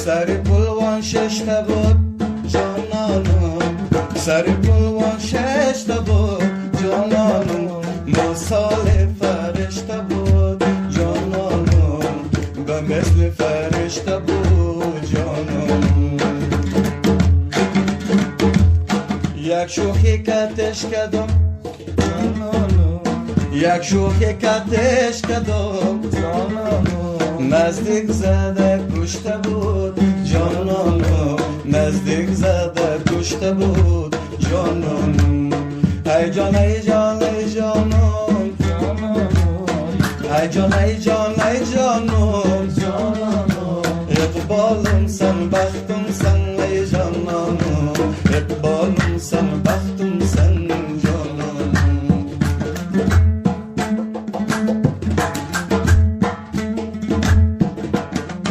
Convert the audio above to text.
سر پلوان ششته بود جانانم، سر پلوان ششته بود جانانم، مثال فرشته بود جانانم، به مثل فرشته بود جانانم. یک شوخی کتش کدم جانانم، یک شوخی کتش کدم جانانم، نزدیک زده کشته بود جانانم، نزدیک زده کشته بود جانانم. ای جان ای جان ای جانم ای جان ای جان ای جانم، اقبالم سن بختم